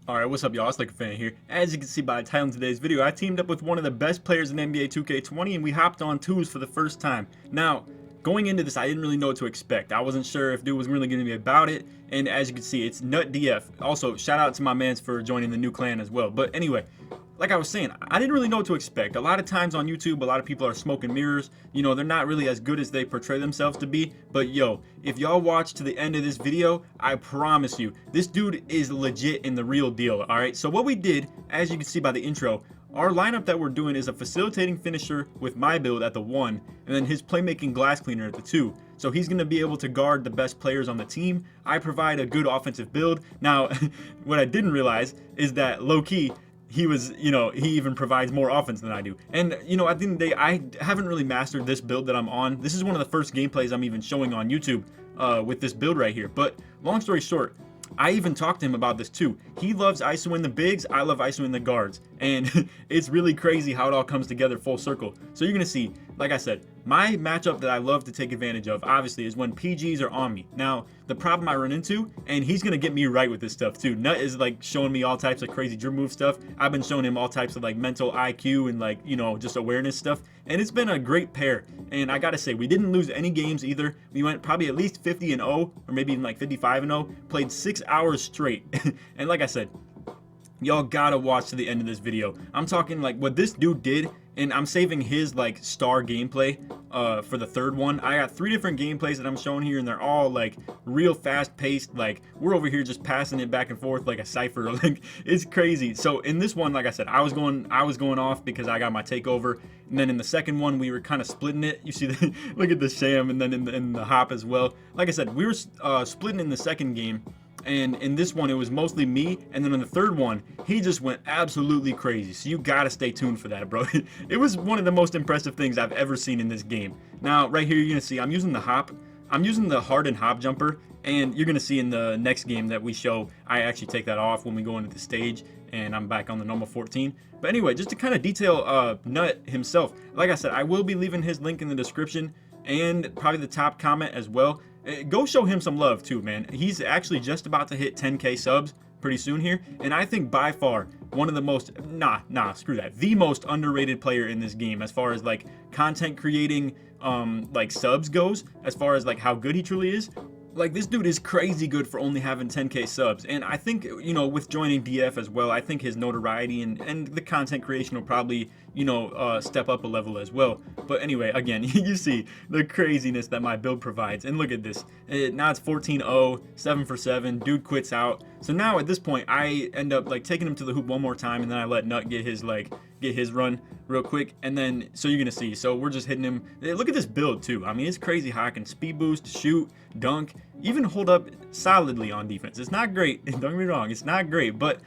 Alright, what's up y'all, it's LakerFan here. As you can see by the title in today's video, I teamed up with one of the best players in NBA 2K20 and we hopped on twos for the first time. Now, going into this, I didn't really know what to expect. I wasn't sure if dude was really going to be about it, and as you can see, it's NutDF. Also, shout out to my mans for joining the new clan as well. But anyway, like I was saying, I didn't really know what to expect. A lot of times on YouTube, a lot of people are smoke and mirrors. You know, they're not really as good as they portray themselves to be. But yo, if y'all watch to the end of this video, I promise you, this dude is legit in the real deal, alright? So what we did, as you can see by the intro, our lineup that we're doing is a facilitating finisher with my build at the 1, and then his playmaking glass cleaner at the 2. So he's going to be able to guard the best players on the team. I provide a good offensive build. Now, what I didn't realize is that low-key, he even provides more offense than I do. And, you know, at the end of the day, I haven't really mastered this build that I'm on. This is one of the first gameplays I'm even showing on YouTube with this build right here. But long story short, I even talked to him about this too. He loves ISOing the bigs, I love ISOing the guards. And it's really crazy how it all comes together full circle. So you're going to see, like I said, my matchup that I love to take advantage of, obviously, is when PGs are on me. Now, the problem I run into, and he's going to get me right with this stuff too. Nut is like showing me all types of crazy dribble move stuff. I've been showing him all types of like mental IQ and like, you know, just awareness stuff. And it's been a great pair. And I got to say, we didn't lose any games either. We went probably at least 50-0, or maybe even like 55-0. Played 6 hours straight. And like I said, y'all gotta watch to the end of this video. I'm talking like what this dude did, and I'm saving his like star gameplay for the third one. I got 3 different gameplays that I'm showing here, and they're all like real fast paced. Like we're over here just passing it back and forth like a cipher. Like it's crazy. So in this one, like I said, I was going off because I got my takeover, and then in the second one we were kind of splitting it. You see the look at the sham, and then in the hop as well. Like I said, we were splitting in the second game. And in this one, it was mostly me. And then in the third one, he just went absolutely crazy. So you gotta stay tuned for that, bro. It was one of the most impressive things I've ever seen in this game. Now, right here, you're gonna see I'm using the hop. I'm using the hardened hop jumper. And you're gonna see in the next game that we show, I actually take that off when we go into the stage. And I'm back on the normal 14. But anyway, just to kind of detail Nut himself. Like I said, I will be leaving his link in the description. And probably the top comment as well. Go show him some love too, man. He's actually just about to hit 10K subs pretty soon here, and I think by far one of the most screw that, the most underrated player in this game as far as like content creating like subs goes, as far as like how good he truly is. Like this dude is crazy good for only having 10K subs, and I think, you know, with joining DF as well, I think his notoriety and the content creation will probably, you know, step up a level as well. But anyway, again, you see the craziness that my build provides, and look at this. Now it's 14-0, 7 for 7, dude quits out. So now at this point, I end up like taking him to the hoop one more time, and then I let Nut get his run real quick, and then so you're gonna see. So we're just hitting him. Look at this build too. I mean, it's crazy how I can speed boost, shoot, dunk, even hold up solidly on defense. It's not great. Don't get me wrong. It's not great, but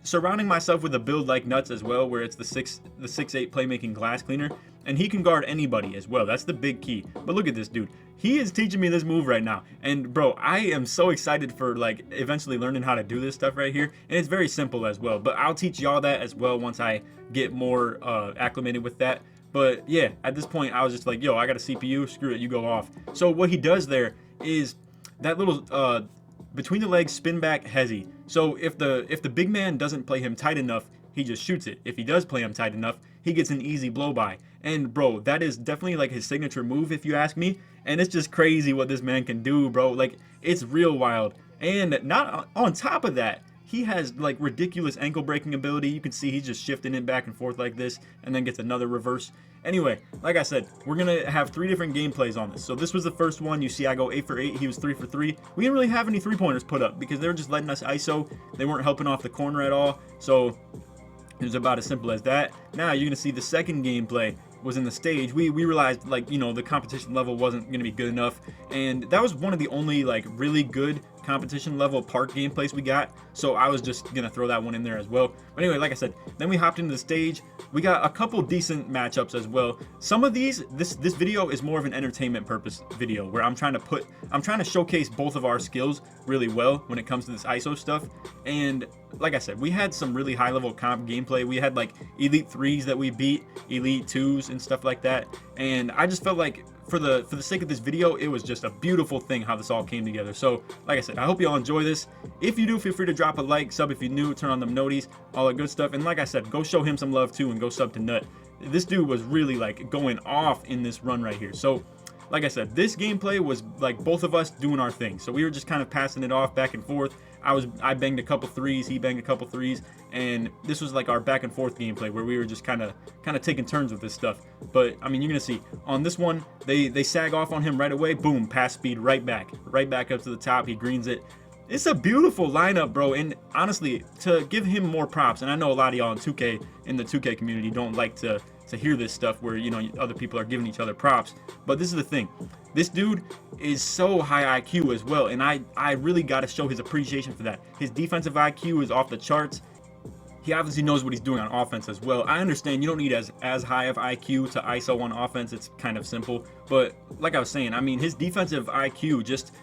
surrounding myself with a build like Nuts as well, where it's the 6'8" playmaking glass cleaner, and he can guard anybody as well. That's the big key. But look at this dude. He is teaching me this move right now, and bro, I am so excited for like eventually learning how to do this stuff right here. And it's very simple as well, but I'll teach y'all that as well once I get more acclimated with that. But yeah, at this point I was just like, yo, I got a CPU, screw it, you go off. So what he does there is that little between the legs spin back hezzy. So if the big man doesn't play him tight enough, he just shoots it. If he does play him tight enough, he gets an easy blow by. And bro, that is definitely like his signature move if you ask me. And it's just crazy what this man can do, bro. Like it's real wild. And not on top of that, he has like ridiculous ankle breaking ability. You can see he's just shifting it back and forth like this, and then gets another reverse. Anyway, like I said, we're gonna have 3 different gameplays on this. So this was the first one. You see I go 8 for 8, he was 3 for 3. We didn't really have any 3-pointers put up because they were just letting us ISO. They weren't helping off the corner at all. So it was about as simple as that. Now you're gonna see the second gameplay was in the stage. We realized, like, you know, the competition level wasn't gonna be good enough, and that was one of the only like really good competition level park gameplays we got, so I was just gonna throw that one in there as well. But anyway, like I said, then we hopped into the stage. We got a couple decent matchups as well. Some of these, this video is more of an entertainment purpose video where I'm trying to showcase both of our skills really well when it comes to this ISO stuff. And like I said, we had some really high level comp gameplay. We had like elite 3s that we beat, elite 2s and stuff like that, and I just felt like for the sake of this video, it was just a beautiful thing how this all came together. So like I said, I hope you all enjoy this. If you do, feel free to drop a like, sub if you're new, turn on them noties, all that good stuff. And like I said, go show him some love too, and go sub to Nut. This dude was really like going off in this run right here. So like I said, this gameplay was like both of us doing our thing. So we were just kind of passing it off back and forth. I banged a couple threes, he banged a couple threes, and this was like our back and forth gameplay where we were just kind of taking turns with this stuff. But I mean, you're gonna see on this one, they sag off on him right away. Boom, pass speed right back up to the top. He greens it. It's a beautiful lineup, bro. And honestly, to give him more props, and I know a lot of y'all in 2K, in the 2K community, don't like to hear this stuff where, you know, other people are giving each other props, but this is the thing. This dude is so high IQ as well, and I really got to show his appreciation for that. His defensive IQ is off the charts. He obviously knows what he's doing on offense as well. I understand you don't need as high of IQ to ISO on offense. It's kind of simple, but like I was saying, I mean, his defensive IQ just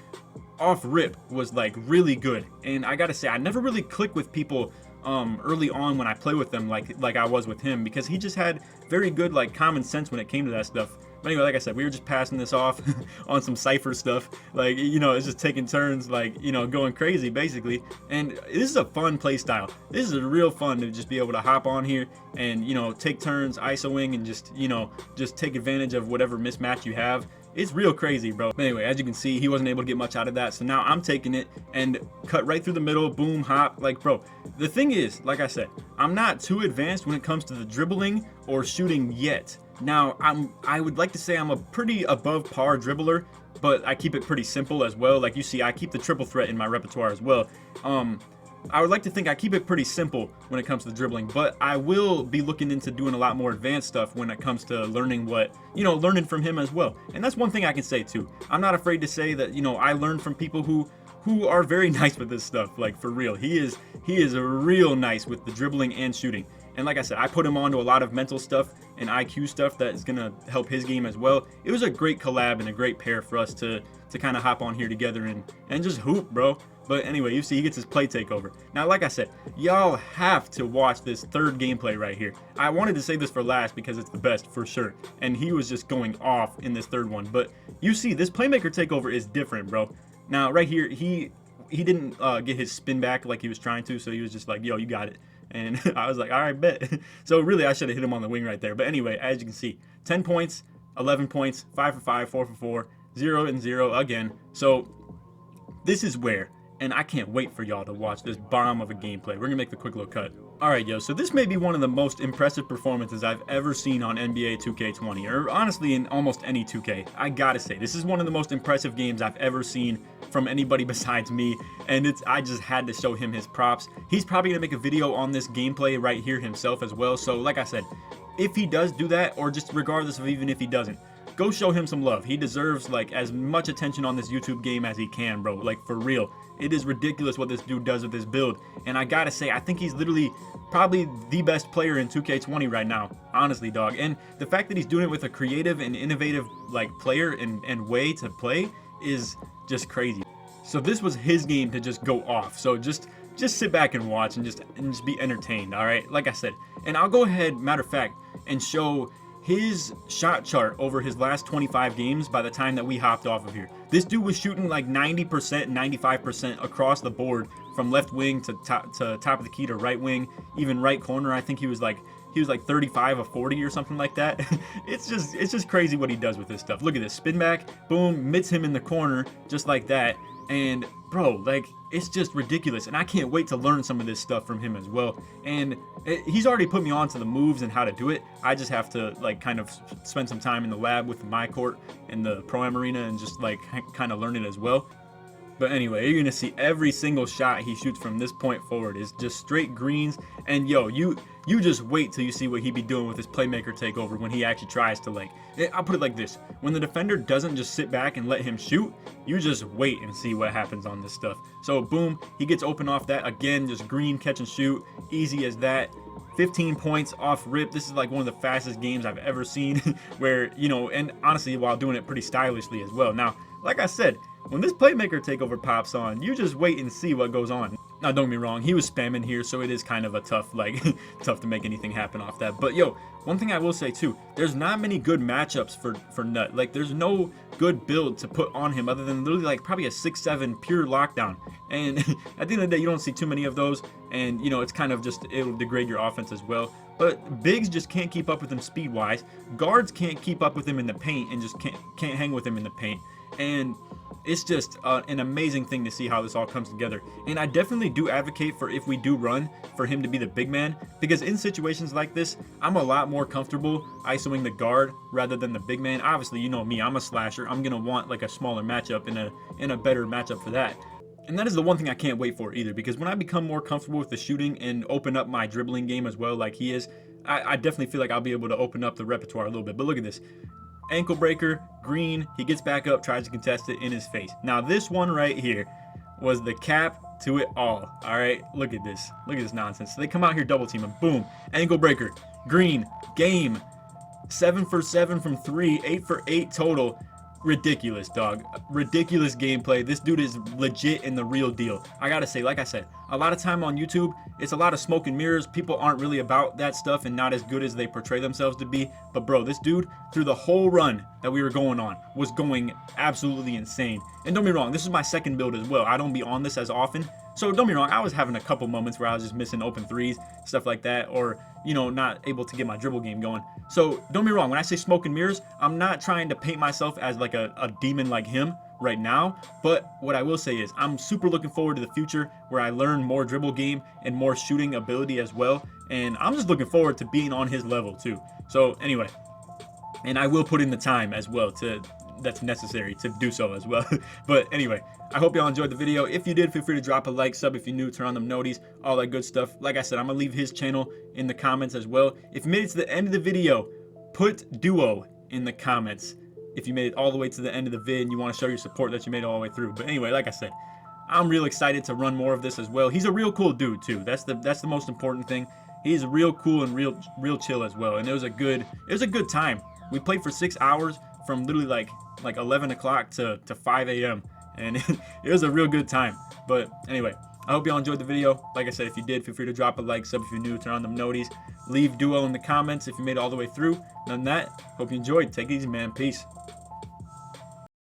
off rip was like really good. And I gotta say, I never really click with people early on when I play with them like I was with him, because he just had very good like common sense when it came to that stuff. But anyway, like I said, we were just passing this off on some Cypher stuff. Like, you know, it's just taking turns, like, you know, going crazy basically. And this is a fun play style. This is real fun to just be able to hop on here and, you know, take turns ISOing and just, you know, just take advantage of whatever mismatch you have. It's real crazy, bro. But anyway, as you can see, he wasn't able to get much out of that. So now I'm taking it and cut right through the middle, boom, hop. Like, bro, the thing is, like I said, I'm not too advanced when it comes to the dribbling or shooting yet. Now, I would like to say I'm a pretty above par dribbler, but I keep it pretty simple as well. Like you see, I keep the triple threat in my repertoire as well. I would like to think I keep it pretty simple when it comes to dribbling, but I will be looking into doing a lot more advanced stuff when it comes to learning what, you know, learning from him as well. And that's one thing I can say too. I'm not afraid to say that, you know, I learned from people who are very nice with this stuff, like for real. He is real nice with the dribbling and shooting. And like I said, I put him onto a lot of mental stuff and IQ stuff that is gonna help his game as well. It was a great collab and a great pair for us to kind of hop on here together and just hoop, bro. But anyway, you see he gets his play takeover. Now, like I said, y'all have to watch this third gameplay right here. I wanted to save this for last because it's the best for sure. And he was just going off in this third one. But you see, this playmaker takeover is different, bro. Now, right here, he didn't get his spin back like he was trying to. So he was just like, yo, you got it. And I was like, all right, bet. So really, I should have hit him on the wing right there. But anyway, as you can see, 10 points, 11 points, 5 for 5, 4 for 4, 0 and 0 again. So this is where, and I can't wait for y'all to watch this bomb of a gameplay. We're gonna make the quick little cut. Alright, yo, so this may be one of the most impressive performances I've ever seen on NBA 2K20, or honestly in almost any 2K. I gotta say, this is one of the most impressive games I've ever seen from anybody besides me, and I just had to show him his props. He's probably gonna make a video on this gameplay right here himself as well, so like I said, if he does do that, or just regardless of even if he doesn't, go show him some love. He deserves like as much attention on this YouTube game as he can, bro. Like for real. It is ridiculous what this dude does with this build. And I gotta say, I think he's literally probably the best player in 2K20 right now. Honestly, dog. And the fact that he's doing it with a creative and innovative like player and way to play is just crazy. So this was his game to just go off. So just sit back and watch and just be entertained, all right? Like I said. And I'll go ahead, matter of fact, and show his shot chart over his last 25 games by the time that we hopped off of here. This dude was shooting like 90%, 95% across the board from left wing to top of the key to right wing, even right corner. I think he was like 35 of 40 or something like that. It's just crazy what he does with this stuff. Look at this, spin back, boom, mitts him in the corner just like that. And bro, like, it's just ridiculous, and I can't wait to learn some of this stuff from him as well. And he's already put me on to the moves and how to do it. I just have to like kind of spend some time in the lab with the MyCourt and the Pro-Am Arena and just like kind of learn it as well. But anyway, you're gonna see every single shot he shoots from this point forward is just straight greens. And yo, you just wait till you see what he be doing with his playmaker takeover when he actually tries to, like, I'll put it like this. When the defender doesn't just sit back and let him shoot, you just wait and see what happens on this stuff. So boom, he gets open off that. Again, just green catch and shoot. Easy as that. 15 points off rip. This is like one of the fastest games I've ever seen where, you know, and honestly, while doing it pretty stylishly as well. Now, like I said, when this playmaker takeover pops on, you just wait and see what goes on. Now, don't get me wrong, he was spamming here, so it is kind of a tough, like, tough to make anything happen off that. But, yo, one thing I will say, too, there's not many good matchups for Nut. Like, there's no good build to put on him other than literally, like, probably a 6-7 pure lockdown. And at the end of the day, you don't see too many of those, and, you know, it's kind of just, it'll degrade your offense as well. But bigs just can't keep up with him speed-wise. Guards can't keep up with him in the paint and just can't hang with him in the paint. And it's just an amazing thing to see how this all comes together. And I definitely do advocate for, if we do run, for him to be the big man, because in situations like this, I'm a lot more comfortable isoing the guard rather than the big man. Obviously, you know me, I'm a slasher. I'm gonna want like a smaller matchup and a better matchup for that. And that is the one thing I can't wait for either, because when I become more comfortable with the shooting and open up my dribbling game as well, like he is, I definitely feel like I'll be able to open up the repertoire a little bit. But look at this. Ankle breaker, green, he gets back up, tries to contest it, in his face. Now this one right here was the cap to it all. All right, look at this nonsense. So they come out here double team him, boom, ankle breaker, green, game, 7 for 7 from 3, 8 for 8 total. Ridiculous, dog. Ridiculous gameplay. This dude is legit and the real deal. I gotta say, like I said, a lot of time on YouTube, it's a lot of smoke and mirrors. People aren't really about that stuff and not as good as they portray themselves to be. But bro, this dude, through the whole run that we were going on, was going absolutely insane. And don't be wrong, this is my second build as well. I don't be on this as often. So don't be wrong, I was having a couple moments where I was just missing open threes, stuff like that, or, you know, not able to get my dribble game going. So don't be wrong, when I say smoke and mirrors, I'm not trying to paint myself as like a demon like him right now. But what I will say is I'm super looking forward to the future where I learn more dribble game and more shooting ability as well. And I'm just looking forward to being on his level too. So anyway, and I will put in the time as well that's necessary to do so as well. But anyway, I hope y'all enjoyed the video. If you did, feel free to drop a like, sub if you're new, turn on them noties, all that good stuff. Like I said, I'm gonna leave his channel in the comments as well. If you made it to the end of the video, put duo in the comments. If you made it all the way to the end of the vid and you want to show your support that you made it all the way through. But anyway, like I said, I'm real excited to run more of this as well. He's a real cool dude too. That's the most important thing. He's real cool and real chill as well. And it was a good time. We played for 6 hours from literally like 11 o'clock to 5 a.m. and it was a real good time. But anyway, I hope y'all enjoyed the video. Like I said, if you did, feel free to drop a like, sub if you're new, turn on them noties, leave duo in the comments if you made it all the way through. Other than that, hope you enjoyed. Take it easy, man. Peace.